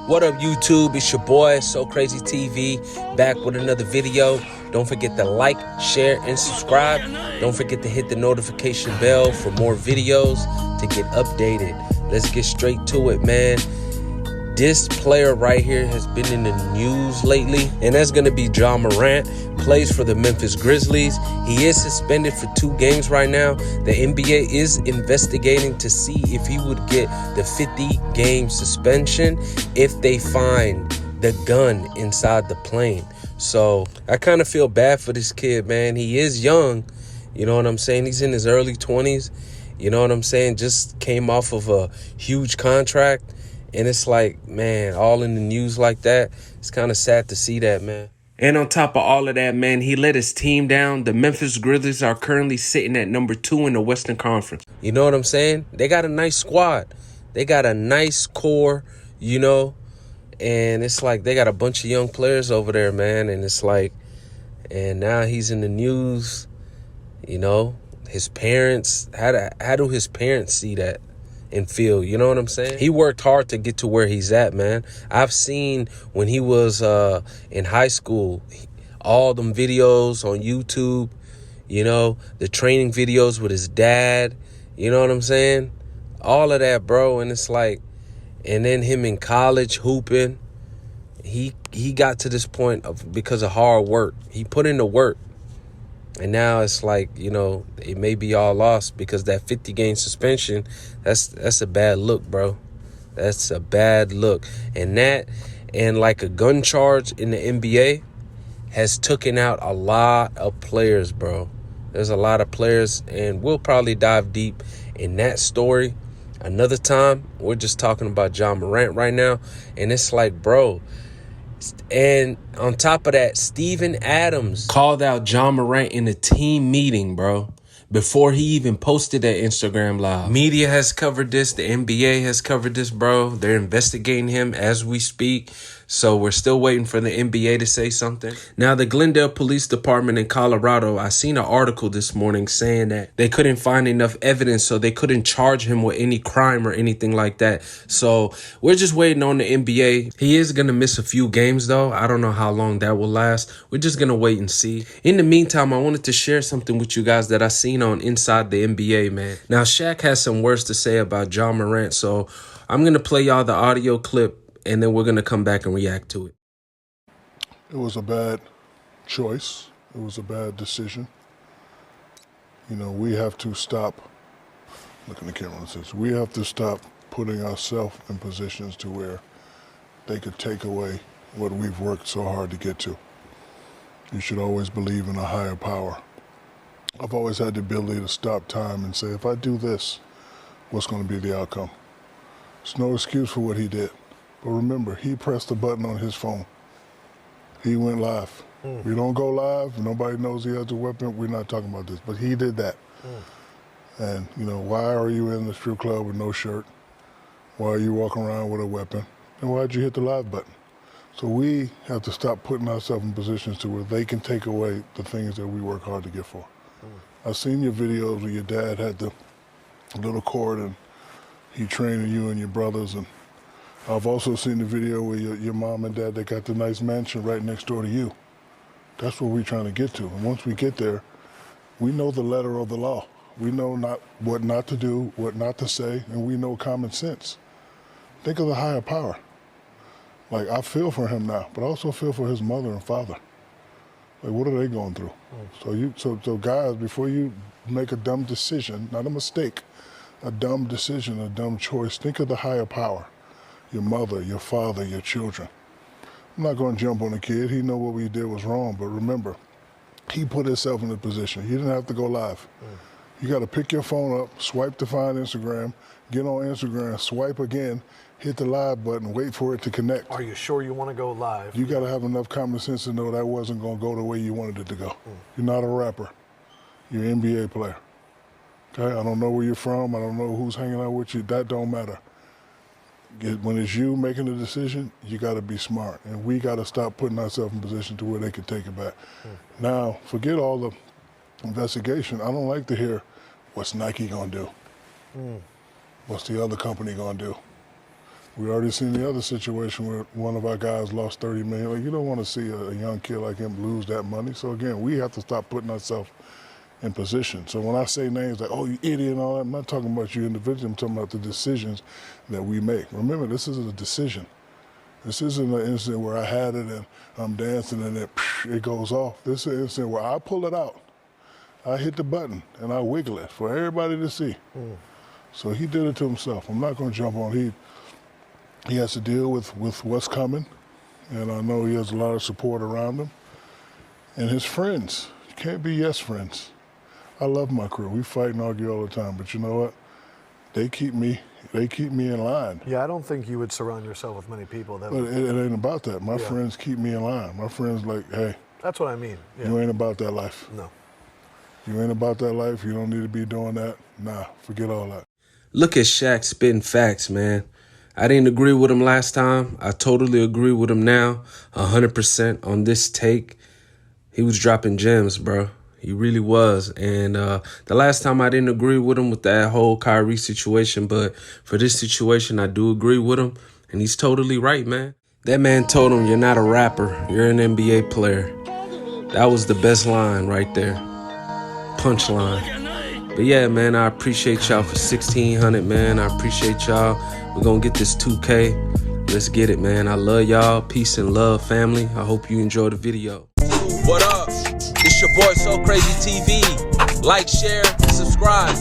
What up, YouTube? It's your boy, So Crazy TV, back with another video. Don't forget to like, share, and subscribe. Don't forget to hit the notification bell for more videos to get updated. Let's get straight to it, man. This player right here has been in the news lately, and that's going to be Ja Morant. Plays for the Memphis Grizzlies. He is suspended for 2 games right now. The NBA is investigating to see if he would get the 50-game suspension if they find the gun inside the plane. So I kind of feel bad for this kid, man. He is young. You know what I'm saying? He's in his early 20s. You know what I'm saying? Just came off of a huge contract. And it's like, man, all in the news like that. It's kind of sad to see that, man. And on top of all of that, man, he let his team down. The Memphis Grizzlies are currently sitting at number 2 in the Western Conference. You know what I'm saying? They got a nice squad. They got a nice core, you know. And it's like they got a bunch of young players over there, man. And it's like, and now he's in the news, you know. His parents, how do his parents see that and feel, you know what I'm saying? He worked hard to get to where he's at, man. I've seen when he was in high school, all them videos on YouTube, you know, the training videos with his dad, you know what I'm saying? All of that, bro. And it's like, and then him in college hooping, he got to this point because of hard work. He put in the work. And now it's like, you know, it may be all lost because that 50-game suspension, that's a bad look, bro. That's a bad look. And that and like a gun charge in the NBA has taken out a lot of players, bro. There's a lot of players, and we'll probably dive deep in that story another time. We're just talking about Ja Morant right now. And it's like, bro. And on top of that, Steven Adams called out Ja Morant in a team meeting, bro, before he even posted that Instagram live. Media has covered this. The NBA has covered this, bro. They're investigating him as we speak. So we're still waiting for the NBA to say something. Now, the Glendale Police Department in Colorado, I seen an article this morning saying that they couldn't find enough evidence, so they couldn't charge him with any crime or anything like that. So we're just waiting on the NBA. He is going to miss a few games, though. I don't know how long that will last. We're just going to wait and see. In the meantime, I wanted to share something with you guys that I seen on Inside the NBA, man. Now, Shaq has some words to say about Ja Morant, so I'm going to play y'all the audio clip, and then we're going to come back and react to it. It was a bad choice. It was a bad decision. You know, we have to stop, look in the camera and says, we have to stop putting ourselves in positions to where they could take away what we've worked so hard to get to. You should always believe in a higher power. I've always had the ability to stop time and say, if I do this, what's going to be the outcome? There's no excuse for what he did. But remember, he pressed the button on his phone. He went live. We don't go live. Nobody knows he has a weapon. We're not talking about this. But he did that. And, you know, why are you in the strip club with no shirt? Why are you walking around with a weapon? And why'd you hit the live button? So we have to stop putting ourselves in positions to where they can take away the things that we work hard to get for. I've seen your videos where your dad had the little cord and he trained you and your brothers, and I've also seen the video where your mom and dad, they got the nice mansion right next door to you. That's what we're trying to get to. And once we get there, we know the letter of the law. We know what not to do, what not to say, and we know common sense. Think of the higher power. Like, I feel for him now, but I also feel for his mother and father. Like, what are they going through? So guys, before you make a dumb decision, not a mistake, a dumb decision, a dumb choice, think of the higher power. Your mother, your father, your children. I'm not going to jump on the kid. He know what we did was wrong, but remember, he put himself in a position. He didn't have to go live. You got to pick your phone up, swipe to find Instagram, get on Instagram, swipe again, hit the live button, wait for it to connect. Are you sure you want to go live? You got to have enough common sense to know that wasn't going to go the way you wanted it to go. You're not a rapper. You're an NBA player. Okay? I don't know where you're from. I don't know who's hanging out with you. That don't matter. When it's you making the decision, you got to be smart. And we got to stop putting ourselves in position to where they can take it back. Now, forget all the investigation. I don't like to hear, what's Nike going to do? What's the other company going to do? We already seen the other situation where one of our guys lost $30 million. Like, you don't want to see a young kid like him lose that money. So again, we have to stop putting ourselves in position. So when I say names like, oh, you idiot and all that, I'm not talking about you individually. I'm talking about the decisions that we make. Remember, this is a decision. This isn't an incident where I had it and I'm dancing and it goes off. This is an incident where I pull it out. I hit the button and I wiggle it for everybody to see. So he did it to himself. I'm not going to jump on. He has to deal with what's coming, and I know he has a lot of support around him. And his friends, you can't be yes friends. I love my crew. We fight and argue all the time, but you know what? They keep me in line. Yeah, I don't think you would surround yourself with many people that. But it ain't about that. My friends keep me in line. My friends like, hey. That's what I mean. Yeah. You ain't about that life. No. You ain't about that life. You don't need to be doing that. Nah, forget all that. Look at Shaq spitting facts, man. I didn't agree with him last time. I totally agree with him now, 100% on this take. He was dropping gems, bro. He really was. And the last time I didn't agree with him with that whole Kyrie situation, but for this situation, I do agree with him. And he's totally right, man. That man told him, you're not a rapper. You're an NBA player. That was the best line right there. Punchline. But yeah, man, I appreciate y'all for 1,600, man. I appreciate y'all. We're going to get this 2K. Let's get it, man. I love y'all. Peace and love, family. I hope you enjoy the video. What up? It's your boy, So Crazy TV. Like, share, subscribe.